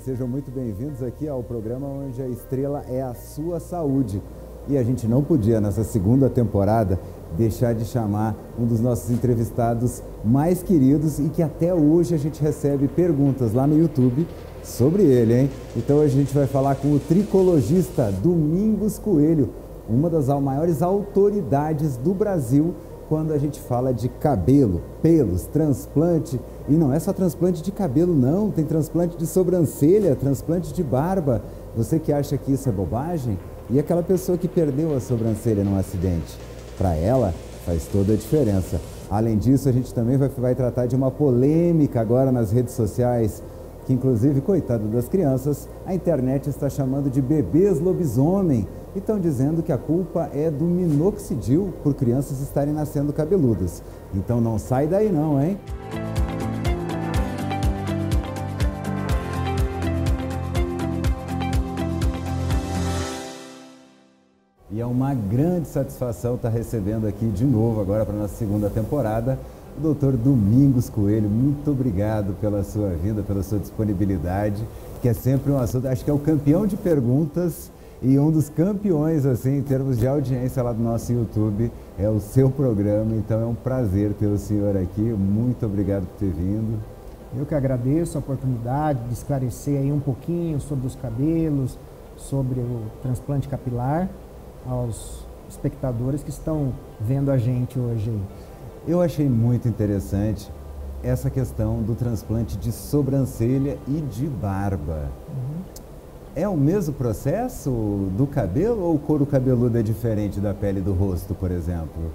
Sejam muito bem-vindos aqui ao programa onde a estrela é a sua saúde. E a gente não podia, nessa segunda temporada, deixar de chamar um dos nossos entrevistados mais queridos e que até hoje a gente recebe perguntas lá no YouTube sobre ele, hein? Então a gente vai falar com o tricologista Domingos Coelho, uma das maiores autoridades do Brasil quando a gente fala de cabelo, pelos, transplante. E não é só transplante de cabelo, não. Tem transplante de sobrancelha, transplante de barba. Você que acha que isso é bobagem? E aquela pessoa que perdeu a sobrancelha num acidente? Para ela, faz toda a diferença. Além disso, a gente também vai tratar de uma polêmica agora nas redes sociais, que inclusive, coitado das crianças, a internet está chamando de bebês lobisomem. E estão dizendo que a culpa é do minoxidil por crianças estarem nascendo cabeludas. Então não sai daí não, hein? E é uma grande satisfação estar recebendo aqui de novo, agora para a nossa segunda temporada, o Dr. Domingos Coelho. Muito obrigado pela sua vinda, pela sua disponibilidade, que é sempre um assunto, acho que é o campeão de perguntas e um dos campeões, assim, em termos de audiência lá do nosso YouTube, é o seu programa. Então é um prazer ter o senhor aqui. Muito obrigado por ter vindo. Eu que agradeço a oportunidade de esclarecer aí um pouquinho sobre os cabelos, sobre o transplante capilar, aos espectadores que estão vendo a gente hoje aí. Eu achei muito interessante essa questão do transplante de sobrancelha e de barba. É o mesmo processo do cabelo ou o couro cabeludo é diferente da pele do rosto, por exemplo?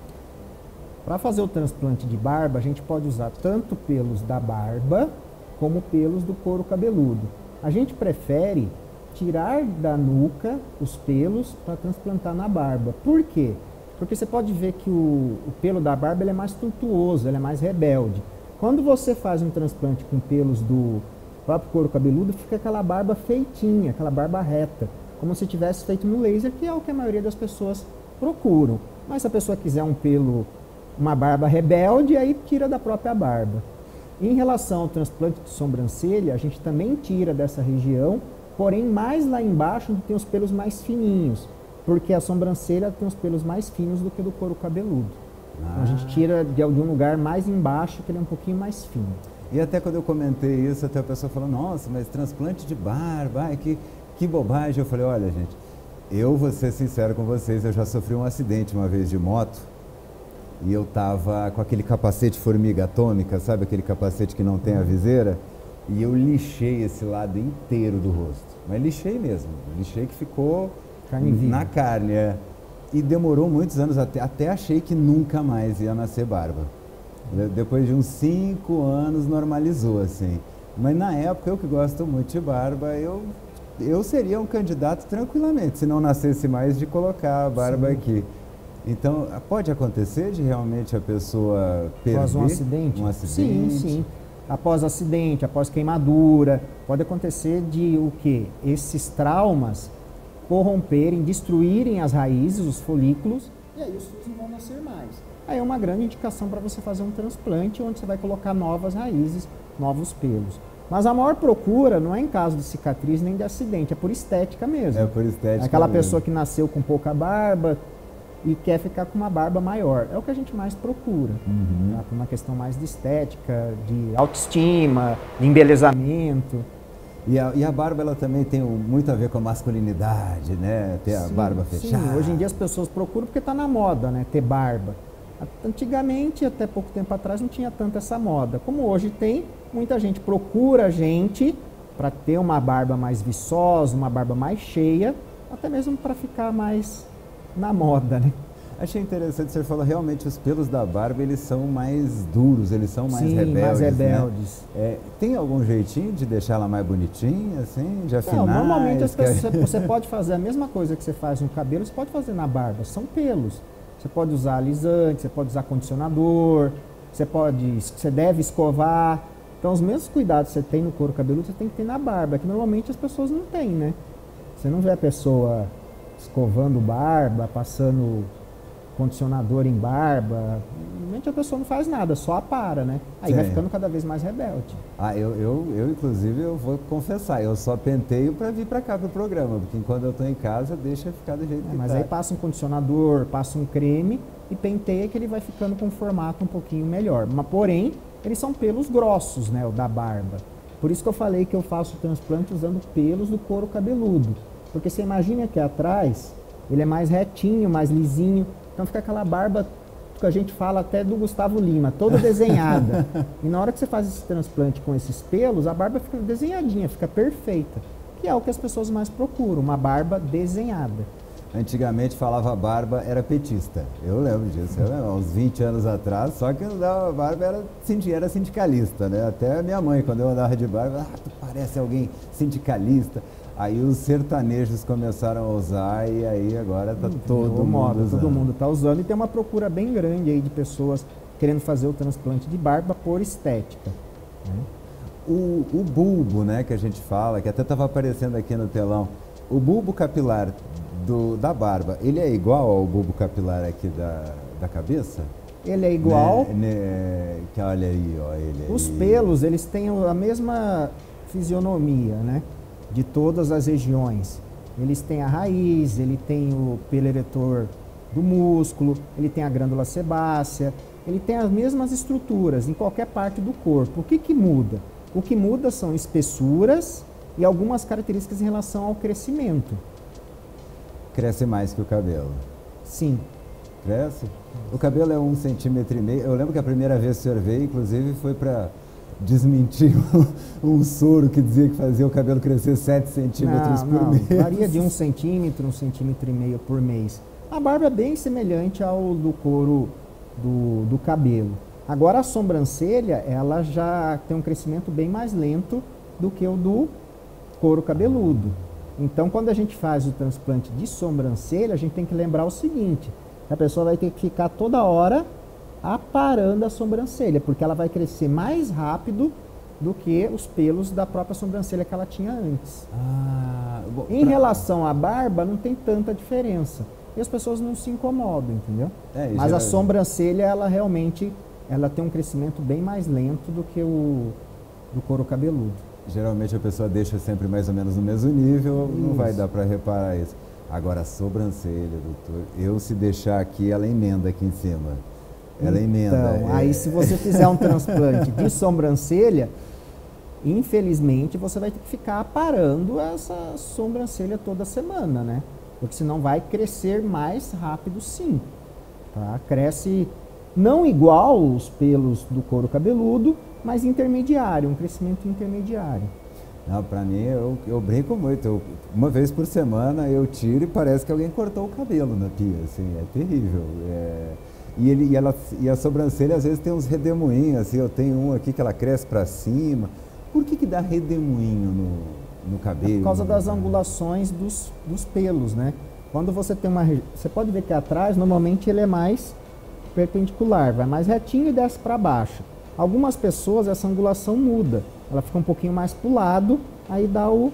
Para fazer o transplante de barba, a gente pode usar tanto pelos da barba como pelos do couro cabeludo. A gente prefere tirar da nuca os pelos para transplantar na barba. Por quê? Porque você pode ver que o pelo da barba ele é mais tortuoso, ele é mais rebelde. Quando você faz um transplante com pelos do próprio couro cabeludo, fica aquela barba feitinha, aquela barba reta, como se tivesse feito no laser, que é o que a maioria das pessoas procuram. Mas se a pessoa quiser um pelo, uma barba rebelde, aí tira da própria barba. Em relação ao transplante de sobrancelha, a gente também tira dessa região, porém mais lá embaixo tem os pelos mais fininhos, porque a sobrancelha tem os pelos mais finos do que do couro cabeludo. Então a gente tira de algum lugar mais embaixo, que ele é um pouquinho mais fino. E até quando eu comentei isso, até a pessoa falou, nossa, mas transplante de barba, ai, que bobagem. Eu falei, olha, gente, eu vou ser sincero com vocês, eu já sofri um acidente uma vez de moto e eu tava com aquele capacete formiga atômica, sabe aquele capacete que não tem a viseira? E eu lixei esse lado inteiro do rosto, mas lixei mesmo, lixei que ficou na carne, E demorou muitos anos, até achei que nunca mais ia nascer barba. Depois de uns 5 anos normalizou, assim. Mas na época, eu que gosto muito de barba, eu seria um candidato tranquilamente, se não nascesse mais, de colocar a barba aqui. Então, pode acontecer de realmente a pessoa perder após um acidente? Sim, sim. Após acidente, após queimadura, pode acontecer de o quê? Esses traumas corromperem, destruírem as raízes, os folículos, e aí os fios não vão nascer mais. Aí é uma grande indicação para você fazer um transplante, onde você vai colocar novas raízes, novos pelos. Mas a maior procura não é em caso de cicatriz nem de acidente, é por estética mesmo. É por estética. Aquela pessoa que nasceu com pouca barba e quer ficar com uma barba maior. É o que a gente mais procura. Tá? Por uma questão mais de estética, de autoestima, de embelezamento. E a barba, ela também tem muito a ver com a masculinidade, né? Ter a barba fechada. Sim, hoje em dia as pessoas procuram porque está na moda, né? Ter barba. Antigamente, até pouco tempo atrás, não tinha tanto essa moda. Como hoje tem, muita gente procura a gente para ter uma barba mais viçosa, uma barba mais cheia, até mesmo para ficar mais na moda, né? Achei interessante, você falou, realmente os pelos da barba, eles são mais duros, eles são mais rebeldes. Mais rebeldes. Né? Tem algum jeitinho de deixar ela mais bonitinha, assim, de afinar? Não, normalmente você pode fazer a mesma coisa que você faz no cabelo, você pode fazer na barba, são pelos. Você pode usar alisante, você pode usar condicionador, você deve escovar. Então, os mesmos cuidados que você tem no couro cabeludo, você tem que ter na barba, que normalmente as pessoas não têm, né? Você não vê a pessoa escovando barba, passando condicionador em barba. simplesmente a pessoa não faz nada, só apara, né? Aí vai ficando cada vez mais rebelde. Inclusive, eu vou confessar, eu só penteio para vir para cá pro programa, porque quando eu tô em casa, deixa ficar do jeito que mas tá. aí passa um condicionador, passa um creme e penteia que ele vai ficando com um formato um pouquinho melhor. Mas, porém, eles são pelos grossos, né, o da barba. Por isso que eu falei que eu faço o transplante usando pelos do couro cabeludo. Porque você imagina aqui atrás, ele é mais retinho, mais lisinho, então fica aquela barba que a gente fala até do Gustavo Lima, toda desenhada. E na hora que você faz esse transplante com esses pelos, a barba fica desenhadinha, fica perfeita. Que é o que as pessoas mais procuram, uma barba desenhada. Antigamente falava barba era petista, eu lembro disso, uns 20 anos atrás, só que não dava barba, era sindicalista, né? Até a minha mãe, quando eu andava de barba, tu parece alguém sindicalista. Aí os sertanejos começaram a usar e aí agora tá todo mundo usando. Todo mundo está usando e tem uma procura bem grande aí de pessoas querendo fazer o transplante de barba por estética, né? O bulbo, né, que a gente fala, que até estava aparecendo aqui no telão, o bulbo capilar da barba, ele é igual ao bulbo capilar aqui da cabeça? Ele é igual. Que olha aí, ó, Os pelos, eles têm a mesma fisionomia, né? De todas as regiões. Eles têm a raiz, ele tem o pelo eretor do músculo, ele tem a glândula sebácea, ele tem as mesmas estruturas em qualquer parte do corpo. O que muda? O que muda são espessuras e algumas características em relação ao crescimento. Cresce mais que o cabelo? Sim. Cresce? O cabelo é 1,5 centímetro. Eu lembro que a primeira vez que o senhor veio, inclusive, foi para desmentir um soro que dizia que fazia o cabelo crescer 7 centímetros por mês. Varia de 1 centímetro, 1,5 centímetros por mês. A barba é bem semelhante ao do couro do cabelo. Agora a sobrancelha, ela já tem um crescimento bem mais lento do que o do couro cabeludo. Então, quando a gente faz o transplante de sobrancelha, a gente tem que lembrar o seguinte: a pessoa vai ter que ficar toda hora aparando a sobrancelha, porque ela vai crescer mais rápido do que os pelos da própria sobrancelha que ela tinha antes. Em relação à barba, não tem tanta diferença. E as pessoas não se incomodam, entendeu? Mas a sobrancelha, ela realmente tem um crescimento bem mais lento do que o do couro cabeludo. Geralmente a pessoa deixa sempre mais ou menos no mesmo nível, não vai dar para reparar isso. Agora a sobrancelha, doutor, se deixar aqui, ela emenda aqui em cima. Ela emenda. Então, aí se você fizer um transplante de sobrancelha, infelizmente você vai ter que ficar aparando essa sobrancelha toda semana, né? Porque senão vai crescer mais rápido, sim. Tá? Cresce não igual os pelos do couro cabeludo, mas intermediário, um crescimento intermediário. Não, para mim, eu brinco muito. Uma vez por semana eu tiro e parece que alguém cortou o cabelo na pia, assim, é terrível. E a sobrancelha às vezes tem uns redemoinhos, assim, eu tenho um aqui que ela cresce para cima. Por que dá redemoinho no cabelo? É por causa das angulações dos pelos, né? Quando você tem você pode ver que atrás, normalmente ele é mais perpendicular, vai mais retinho e desce para baixo. Algumas pessoas essa angulação muda, ela fica um pouquinho mais para o lado, aí dá o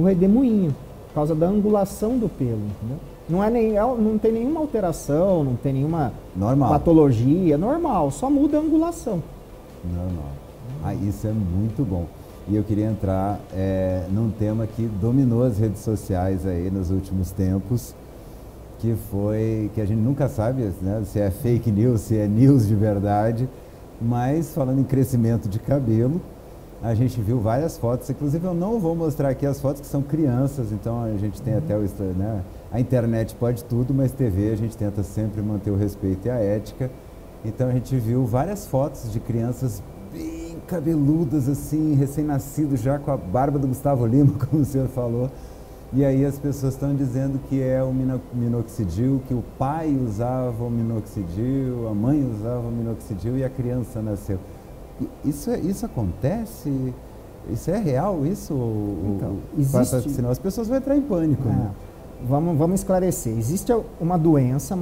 redemoinho, por causa da angulação do pelo, entendeu? Não tem nenhuma alteração, não tem nenhuma patologia, normal, só muda a angulação. Normal. Isso é muito bom. E eu queria entrar num tema que dominou as redes sociais aí nos últimos tempos, que a gente nunca sabe, né, se é fake news, se é news de verdade, mas falando em crescimento de cabelo, a gente viu várias fotos, inclusive eu não vou mostrar aqui as fotos que são crianças, então a gente tem até né, a internet pode tudo, mas TV a gente tenta sempre manter o respeito e a ética. Então a gente viu várias fotos de crianças bem cabeludas assim, recém-nascidos já com a barba do Gustavo Lima, como o senhor falou. E aí as pessoas estão dizendo que é o minoxidil, que o pai usava o minoxidil, a mãe usava o minoxidil e a criança nasceu. Isso acontece? Isso é real? Isso? Então, existe... Senão as pessoas vão entrar em pânico. Né? Vamos esclarecer. Existe uma doença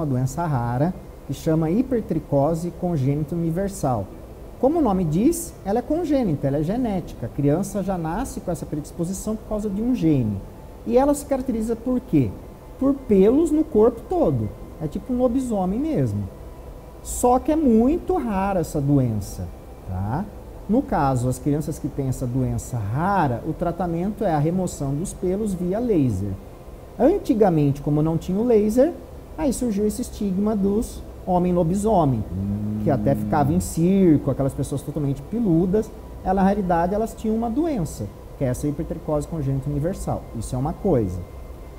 rara, que chama hipertricose congênita universal. Como o nome diz, ela é congênita, ela é genética. A criança já nasce com essa predisposição por causa de um gene. E ela se caracteriza por quê? Por pelos no corpo todo. É tipo um lobisomem mesmo. Só que é muito rara essa doença, tá? No caso, as crianças que têm essa doença rara, o tratamento é a remoção dos pelos via laser. Antigamente, como não tinha o laser, aí surgiu esse estigma dos homem-lobisomem, que até ficava em circo, aquelas pessoas totalmente peludas. Na realidade, elas tinham uma doença, que é essa hipertricose congênita universal. Isso é uma coisa.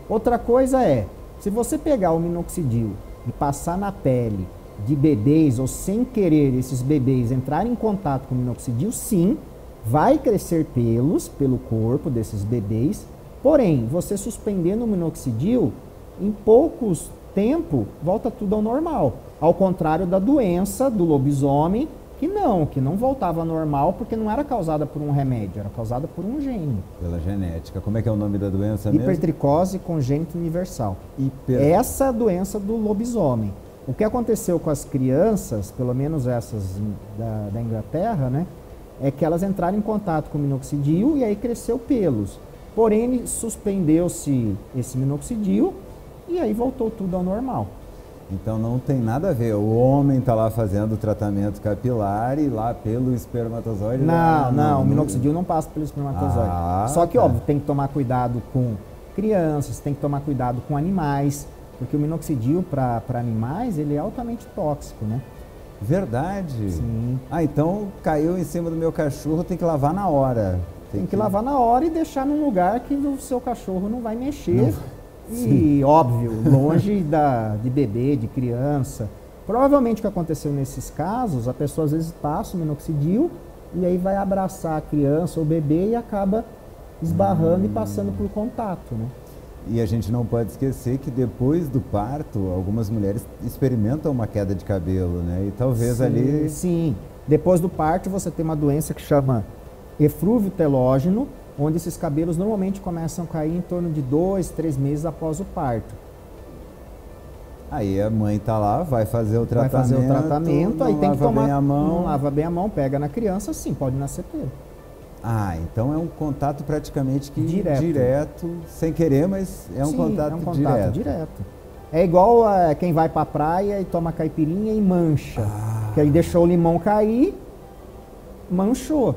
Outra coisa é, se você pegar o minoxidil e passar na pele de bebês, ou sem querer esses bebês entrarem em contato com o minoxidil, sim, vai crescer pelos pelo corpo desses bebês. Porém, você suspendendo o minoxidil, em poucos tempo, volta tudo ao normal. Ao contrário da doença do lobisomem, que não voltava ao normal porque não era causada por um remédio, era causada por um gene. Pela genética. Como é que é o nome da doença mesmo? Hipertricose congênita universal. Essa é a doença do lobisomem. O que aconteceu com as crianças, pelo menos essas da Inglaterra, né, é que elas entraram em contato com o minoxidil e aí cresceu pelos. Porém, suspendeu-se esse minoxidil e aí voltou tudo ao normal. Então não tem nada a ver. O homem está lá fazendo o tratamento capilar e lá pelo espermatozoide... Não, o minoxidil não passa pelo espermatozoide. Só que, óbvio, tem que tomar cuidado com crianças, tem que tomar cuidado com animais, porque o minoxidil para animais, ele é altamente tóxico, né? Verdade? Sim. Então caiu em cima do meu cachorro, tem que lavar na hora. Tem que lavar na hora e deixar num lugar que o seu cachorro não vai mexer. E, óbvio, longe de bebê, de criança. Provavelmente o que aconteceu nesses casos, a pessoa às vezes passa o minoxidil e aí vai abraçar a criança ou o bebê e acaba esbarrando e passando por contato, né? E a gente não pode esquecer que depois do parto, algumas mulheres experimentam uma queda de cabelo, né? E talvez ali... Sim, depois do parto você tem uma doença que chama eflúvio telógeno, onde esses cabelos normalmente começam a cair em torno de 2, 3 meses após o parto. Aí a mãe tá lá, vai fazer o tratamento, aí tem que tomar, bem a mão. não lava bem a mão, pega na criança, sim, pode nascer pelo. Então é um contato praticamente que direto, sem querer, mas é um contato direto. É igual quem vai para a praia e toma caipirinha e mancha, que aí deixou o limão cair, manchou.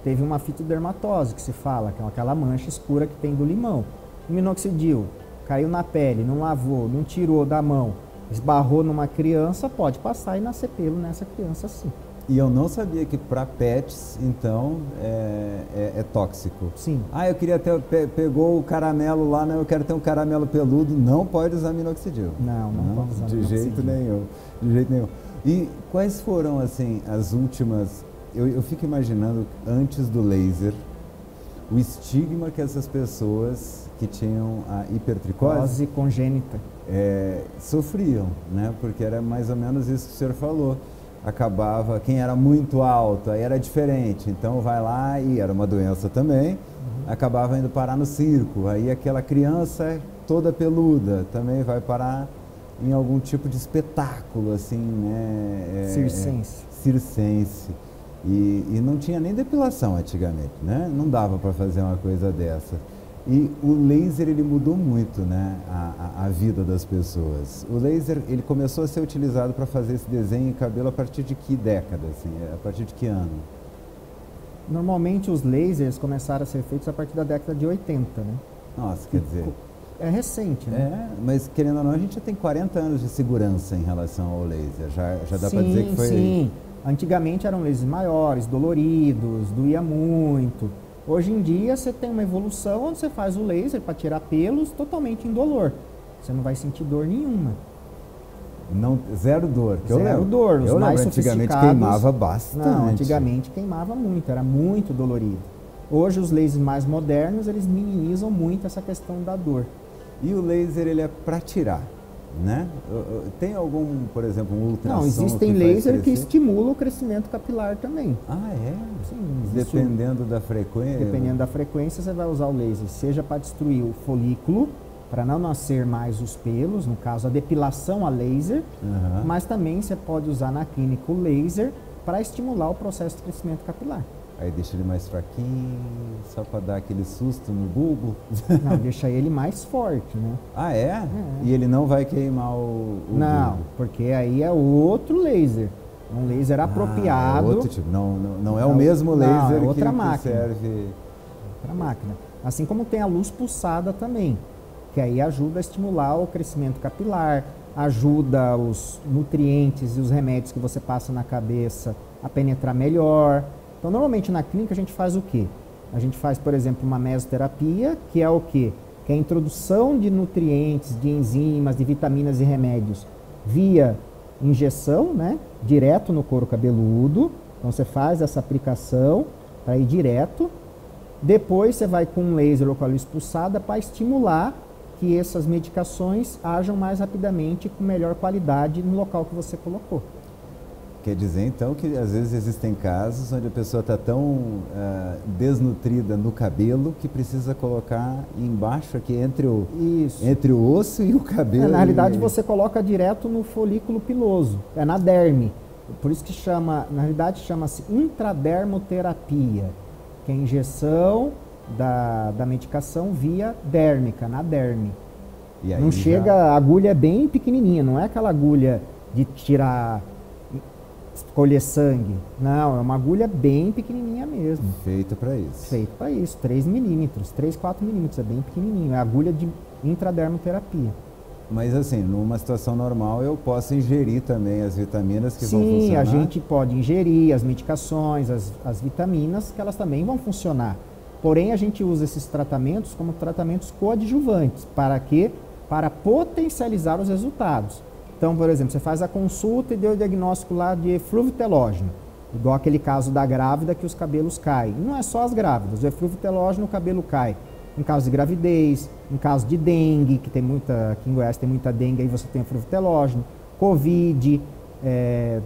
Teve uma fitodermatose, que se fala, que é aquela mancha escura que tem do limão. O minoxidil caiu na pele, não lavou, não tirou da mão, esbarrou numa criança, pode passar e nascer pelo nessa criança sim. E eu não sabia que para pets, então, é tóxico. Sim. Eu queria ter, pegou o caramelo lá, eu quero ter um caramelo peludo, não pode usar minoxidil. Não pode usar de jeito nenhum. E quais foram, assim, as últimas... Eu fico imaginando, antes do laser, o estigma que essas pessoas que tinham a hipertricose congênita sofriam, né? Porque era mais ou menos isso que o senhor falou. Acabava, quem era muito alto, aí era diferente, então vai lá e era uma doença também, acabava indo parar no circo, aí aquela criança toda peluda também vai parar em algum tipo de espetáculo, assim, né? Circense. E não tinha nem depilação antigamente, né? Não dava para fazer uma coisa dessa. E o laser, ele mudou muito, né, a vida das pessoas. O laser, ele começou a ser utilizado para fazer esse desenho em cabelo a partir de que década, assim? A partir de que ano? Normalmente os lasers começaram a ser feitos a partir da década de 80, né? Nossa, quer dizer... É recente, né? Mas querendo ou não, a gente já tem 40 anos de segurança em relação ao laser. Já dá para dizer que foi... Sim, antigamente eram lasers maiores, doloridos, doía muito. Hoje em dia você tem uma evolução onde você faz o laser para tirar pelos totalmente indolor. Você não vai sentir dor nenhuma. Zero dor. Zero dor. Os mais sofisticados, antigamente queimava bastante. Não, antigamente queimava muito, era muito dolorido. Hoje os lasers mais modernos, eles minimizam muito essa questão da dor. E o laser, ele é para tirar, né? Tem algum, por exemplo, um ultrassom? Não, existem lasers que estimulam o crescimento capilar também. Sim. Dependendo da frequência? Dependendo da frequência, você vai usar o laser, seja para destruir o folículo, para não nascer mais os pelos, no caso a depilação a laser, mas também você pode usar na clínica o laser para estimular o processo de crescimento capilar. Aí deixa ele mais fraquinho, só para dar aquele susto no bulbo. Não, deixa ele mais forte, né? Ah, é? E ele não vai queimar o Não, bulbo? porque aí é outro laser. Um laser apropriado. É outro tipo. Não é o mesmo laser outra que máquina. serve... Outra máquina. Assim como tem a luz pulsada também, que aí ajuda a estimular o crescimento capilar, ajuda os nutrientes e os remédios que você passa na cabeça a penetrar melhor. Então, normalmente na clínica a gente faz o quê? A gente faz, por exemplo, uma mesoterapia, que é o quê? Que é a introdução de nutrientes, de enzimas, de vitaminas e remédios via injeção, né? Direto no couro cabeludo. Então, você faz essa aplicação para ir direto. Depois, você vai com um laser ou com a luz pulsada para estimular que essas medicações ajam mais rapidamente e com melhor qualidade no local que você colocou. Quer dizer, então, que às vezes existem casos onde a pessoa está tão desnutrida no cabelo que precisa colocar embaixo aqui entre o osso e o cabelo. Na realidade, você coloca direto no folículo piloso, é na derme. Por isso que na realidade chama-se intradermoterapia, que é a injeção da medicação via dérmica, na derme. E aí não chega, a agulha é bem pequenininha, não é aquela agulha de tirar, colher sangue. Não, é uma agulha bem pequenininha mesmo. Feita para isso. Feita para isso, 3 milímetros, 3, 4 milímetros, é bem pequenininho. É agulha de intradermoterapia. Mas assim, numa situação normal eu posso ingerir também as vitaminas que vão funcionar? Sim, a gente pode ingerir as medicações, as vitaminas, que elas também vão funcionar. Porém, a gente usa esses tratamentos como tratamentos coadjuvantes. Para quê? Para potencializar os resultados. Então, por exemplo, você faz a consulta e deu o diagnóstico lá de eflúvio telógeno. Igual aquele caso da grávida que os cabelos caem. E não é só as grávidas, o eflúvio telógeno o cabelo cai. Em caso de gravidez, em caso de dengue, que tem muita, aqui em Goiás tem muita dengue, aí você tem eflúvio telógeno, Covid,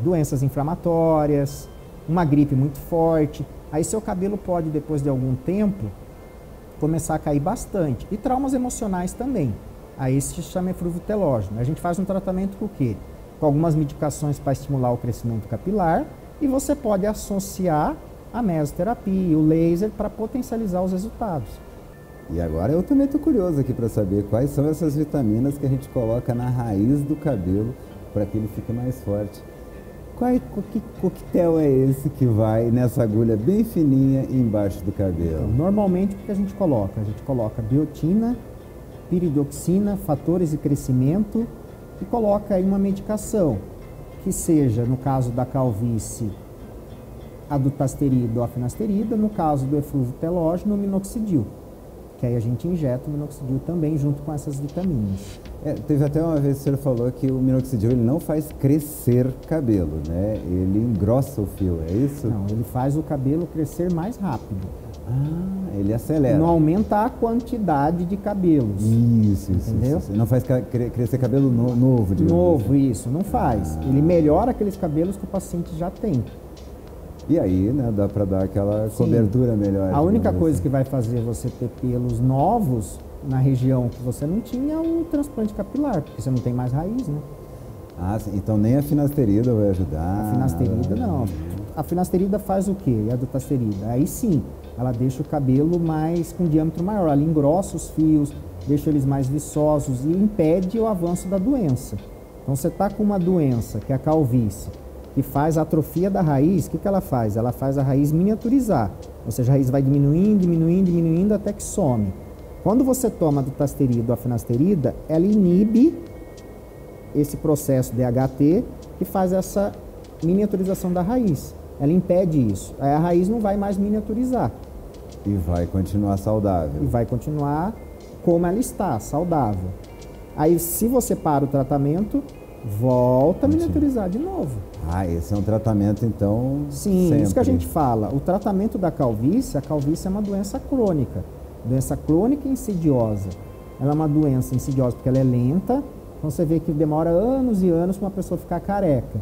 doenças inflamatórias, uma gripe muito forte. Aí seu cabelo pode, depois de algum tempo, começar a cair bastante. E traumas emocionais também. Aí isso se chama eflúvio telógeno. A gente faz um tratamento com o quê? Com algumas medicações para estimular o crescimento capilar e você pode associar a mesoterapia, o laser, para potencializar os resultados. E agora eu também estou curioso aqui para saber quais são essas vitaminas que a gente coloca na raiz do cabelo para que ele fique mais forte. Que coquetel é esse que vai nessa agulha bem fininha embaixo do cabelo? Então, normalmente o que a gente coloca? A gente coloca biotina, piridoxina, fatores de crescimento e coloca aí uma medicação que seja, no caso da calvície, a dutasterida ou a finasterida, no caso do eflúvio telógeno, o minoxidil. Que aí a gente injeta o minoxidil também junto com essas vitaminas. Teve até uma vez que o senhor falou que o minoxidil ele não faz crescer cabelo, né? Ele engrossa o fio, é isso? Não, ele faz o cabelo crescer mais rápido. Ah, ele acelera. Não aumenta a quantidade de cabelos. Isso. Entendeu? Isso. Não faz crescer cabelo novo, digamos. Novo, isso, não faz. Ele melhora aqueles cabelos que o paciente já tem. E aí, né, dá para dar aquela cobertura melhor. A única coisa que vai fazer você ter pelos novos na região que você não tinha é o transplante capilar, porque você não tem mais raiz, né? Ah, sim. Então nem a finasterida vai ajudar? A finasterida não. A finasterida faz o quê? A dutasterida. Aí sim, ela deixa o cabelo mais com diâmetro maior, ela engrossa os fios, deixa eles mais viçosos e impede o avanço da doença. Então você está com uma doença, que é a calvície, que faz a atrofia da raiz, o que ela faz? Ela faz a raiz miniaturizar, ou seja, a raiz vai diminuindo até que some. Quando você toma a dutasterida ou a finasterida, ela inibe esse processo DHT que faz essa miniaturização da raiz. Ela impede isso. Aí a raiz não vai mais miniaturizar. E vai continuar saudável. E vai continuar como ela está, saudável. Aí se você para o tratamento, volta a miniaturizar de novo. Ah, esse é um tratamento, então, sim, sempre. Isso que a gente fala. O tratamento da calvície, a calvície é uma doença crônica. Doença crônica e insidiosa. Ela é uma doença insidiosa porque ela é lenta. Então você vê que demora anos e anos para uma pessoa ficar careca.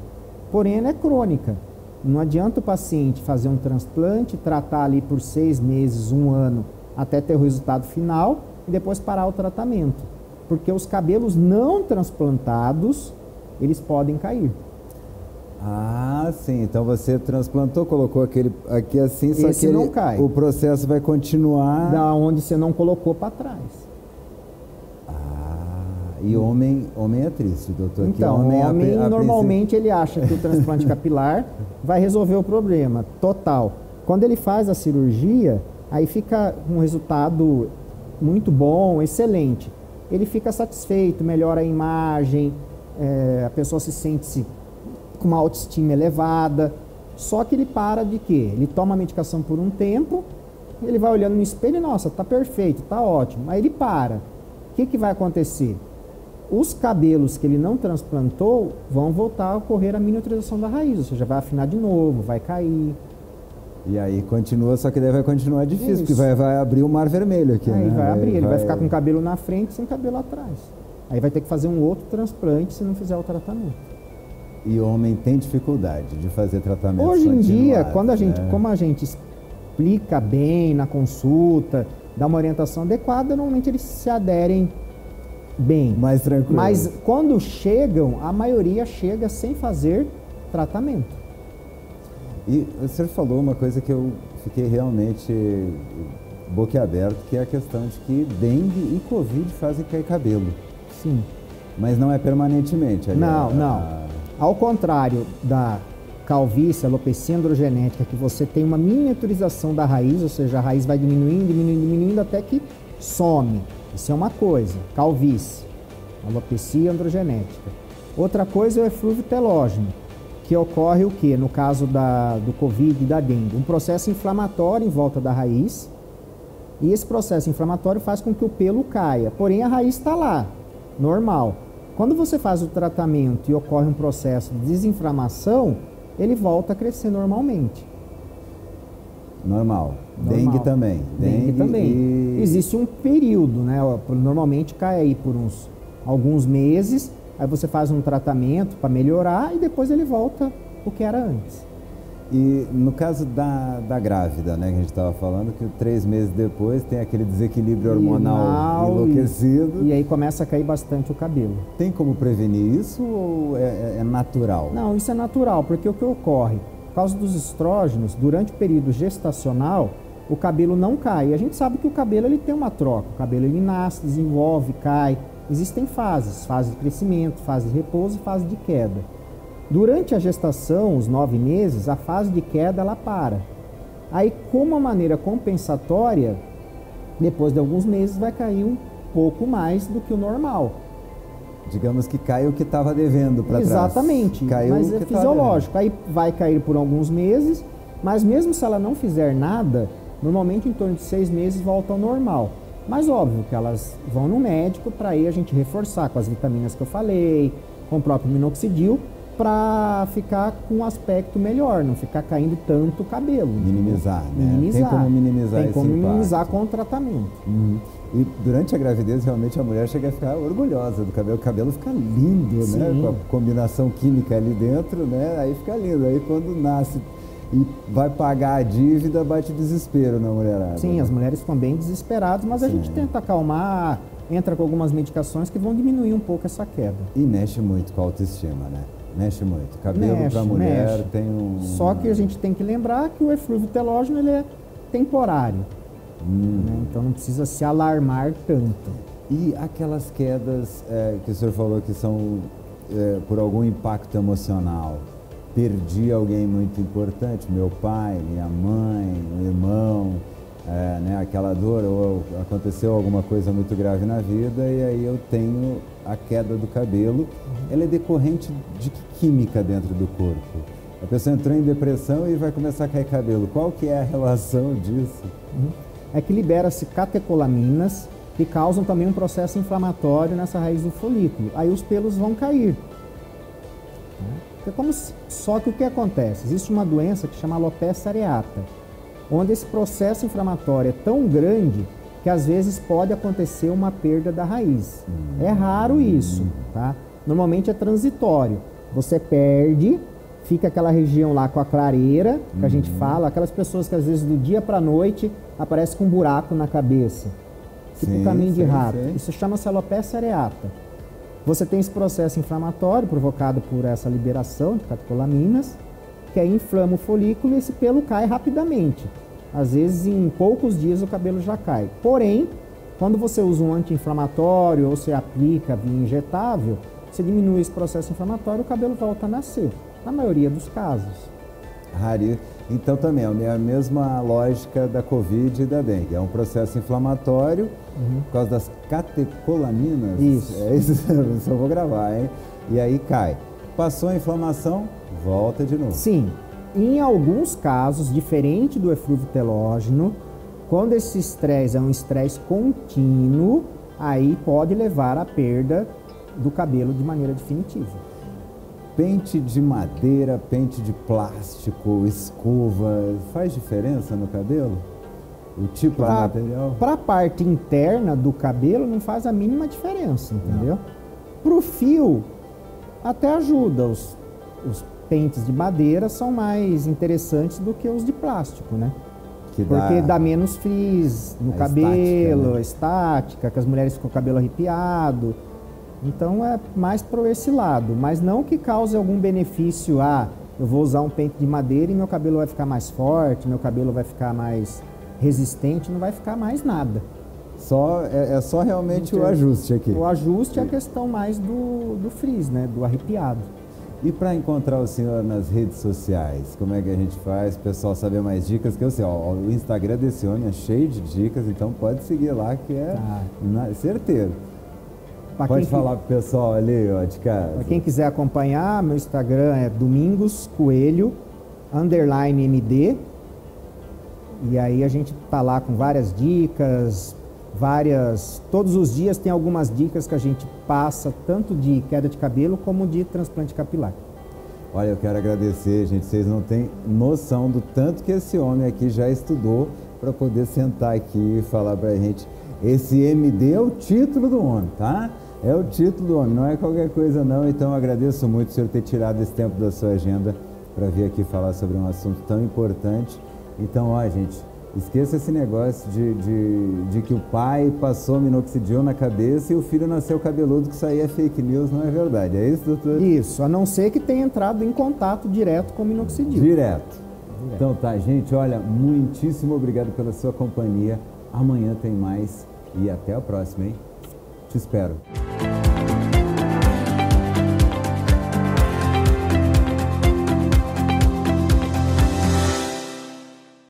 Porém, ela é crônica. Não adianta o paciente fazer um transplante, tratar ali por 6 meses, 1 ano, até ter o resultado final e depois parar o tratamento. Porque os cabelos não transplantados, eles podem cair. Ah, sim. Então você transplantou, colocou aquele aqui assim, só Esse que não cai. o processo vai continuar. Da onde você não colocou para trás. E homem é triste, doutor. Então, que homem normalmente ele acha que o transplante capilar vai resolver o problema total. Quando ele faz a cirurgia, aí fica um resultado muito bom, excelente. Ele fica satisfeito, melhora a imagem, a pessoa se sente com uma autoestima elevada. Só que ele para de quê? Ele toma a medicação por um tempo, ele vai olhando no espelho e, nossa, tá perfeito, tá ótimo. Aí ele para. O que vai acontecer? Os cabelos que ele não transplantou vão voltar a ocorrer a miniaturização da raiz, ou seja, vai afinar de novo, vai cair. E aí continua, só que daí vai continuar difícil, porque vai abrir o mar vermelho aqui, aí né? Vai abrir, ele vai ficar com cabelo na frente sem cabelo atrás. Aí vai ter que fazer um outro transplante se não fizer o tratamento. E homem tem dificuldade de fazer tratamento. Hoje em dia, como a gente explica bem na consulta, dá uma orientação adequada, normalmente eles se aderem bem. Mais tranquilo. Mas quando chegam, a maioria chega sem fazer tratamento. E o senhor falou uma coisa que eu fiquei realmente boquiaberto, que é a questão de que dengue e covid fazem cair cabelo. Sim. Mas não é permanentemente. Não. Ao contrário da calvície, alopecia androgenética, que você tem uma miniaturização da raiz, ou seja, a raiz vai diminuindo até que some. Isso é uma coisa, calvície, alopecia androgenética. Outra coisa é o eflúvio telógeno, que ocorre o quê? No caso do Covid e da dengue, um processo inflamatório em volta da raiz, e esse processo inflamatório faz com que o pelo caia, porém a raiz está lá, normal. Quando você faz o tratamento e ocorre um processo de desinflamação, ele volta a crescer normalmente. Normal. Dengue também. Dengue também. Existe um período, né? Normalmente cai aí por alguns meses, aí você faz um tratamento para melhorar e depois ele volta o que era antes. E no caso da grávida, né, que a gente estava falando, que 3 meses depois tem aquele desequilíbrio hormonal enlouquecido. E aí começa a cair bastante o cabelo. Tem como prevenir isso ou é natural? Não, isso é natural, porque o que ocorre? Por causa dos estrógenos, durante o período gestacional, o cabelo não cai. E a gente sabe que o cabelo ele tem uma troca. O cabelo ele nasce, desenvolve, cai. Existem fases. Fase de crescimento, fase de repouso e fase de queda. Durante a gestação, os 9 meses, a fase de queda ela para. Aí, como uma maneira compensatória, depois de alguns meses vai cair um pouco mais do que o normal. Digamos que cai o que estava devendo para trás. Exatamente, mas é fisiológico. Aí vai cair por alguns meses, mas mesmo se ela não fizer nada, normalmente em torno de 6 meses volta ao normal. Mas óbvio que elas vão no médico para aí a gente reforçar com as vitaminas que eu falei, com o próprio minoxidil, para ficar com um aspecto melhor, não ficar caindo tanto o cabelo. Minimizar, né? Tem como minimizar esse impacto. Tem como minimizar com o tratamento. E durante a gravidez, realmente, a mulher chega a ficar orgulhosa do cabelo. O cabelo fica lindo, Sim. né? Com a combinação química ali dentro, né? Aí fica lindo. Aí quando nasce e vai pagar a dívida, bate desespero na mulherada. Sim, as mulheres ficam bem desesperadas, mas a gente tenta acalmar, entra com algumas medicações que vão diminuir um pouco essa queda. E mexe muito com a autoestima, né? Mexe muito. Cabelo para mulher tem um... Só que a gente tem que lembrar que o eflúvio telógeno ele é temporário. Né? Então não precisa se alarmar tanto. E aquelas quedas que o senhor falou que são por algum impacto emocional? Perdi alguém muito importante, meu pai, minha mãe, meu irmão, né? Aquela dor, ou aconteceu alguma coisa muito grave na vida e aí eu tenho a queda do cabelo. Ela é decorrente de que química dentro do corpo? A pessoa entrou em depressão e vai começar a cair cabelo. Qual que é a relação disso? É que libera-se catecolaminas que causam também um processo inflamatório nessa raiz do folículo. Aí os pelos vão cair. Só que o que acontece? Existe uma doença que chama alopecia areata, onde esse processo inflamatório é tão grande que às vezes pode acontecer uma perda da raiz. É raro isso, tá? Normalmente é transitório. Você perde, fica aquela região lá com a clareira, que a gente fala, aquelas pessoas que às vezes do dia para a noite aparece com um buraco na cabeça, tipo caminho de rato. Isso chama-se alopecia areata. Você tem esse processo inflamatório provocado por essa liberação de catecolaminas, que aí inflama o folículo e esse pelo cai rapidamente. Às vezes, em poucos dias, o cabelo já cai. Porém, quando você usa um anti-inflamatório ou você aplica via injetável, você diminui esse processo inflamatório e o cabelo volta a nascer, na maioria dos casos. Então também é a mesma lógica da Covid e da dengue. É um processo inflamatório por causa das catecolaminas. Isso. É isso, só vou gravar, hein? E aí cai. Passou a inflamação, volta de novo. Sim. Em alguns casos, diferente do eflúvio telógeno, quando esse estresse é um estresse contínuo, aí pode levar à perda do cabelo de maneira definitiva. Pente de madeira, pente de plástico, escova, faz diferença no cabelo? O tipo de material? Para a parte interna do cabelo não faz a mínima diferença, entendeu? Para o fio, até ajuda. Os pentes de madeira são mais interessantes do que os de plástico, né? Porque dá menos frizz no cabelo, estática, que as mulheres ficam com o cabelo arrepiado. Então é mais para esse lado, mas não que cause algum benefício. Eu vou usar um pente de madeira e meu cabelo vai ficar mais forte, meu cabelo vai ficar mais resistente, não vai ficar mais nada. É só realmente o ajuste aqui. O ajuste é a questão mais do frizz, né? Do arrepiado. E para encontrar o senhor nas redes sociais, como é que a gente faz? O pessoal saber mais dicas, que eu sei, o Instagram desse homem é cheio de dicas, então pode seguir lá que é certeiro. Pode falar pro pessoal ali, de casa. Para quem quiser acompanhar, meu Instagram é domingoscoelho_MD. E aí a gente tá lá com várias dicas, todos os dias tem algumas dicas que a gente passa, tanto de queda de cabelo como de transplante capilar. Olha, eu quero agradecer, gente, vocês não têm noção do tanto que esse homem aqui já estudou para poder sentar aqui e falar pra gente. Esse MD é o título do homem, tá? É o título do homem, não é qualquer coisa não. Então eu agradeço muito o senhor ter tirado esse tempo da sua agenda para vir aqui falar sobre um assunto tão importante. Então, gente, esqueça esse negócio de que o pai passou minoxidil na cabeça e o filho nasceu cabeludo, que isso aí é fake news, não é verdade. É isso, doutor? Isso, a não ser que tenha entrado em contato direto com o minoxidil. Direto. Então tá, gente, olha, muitíssimo obrigado pela sua companhia. Amanhã tem mais e até a próxima, hein? Te espero.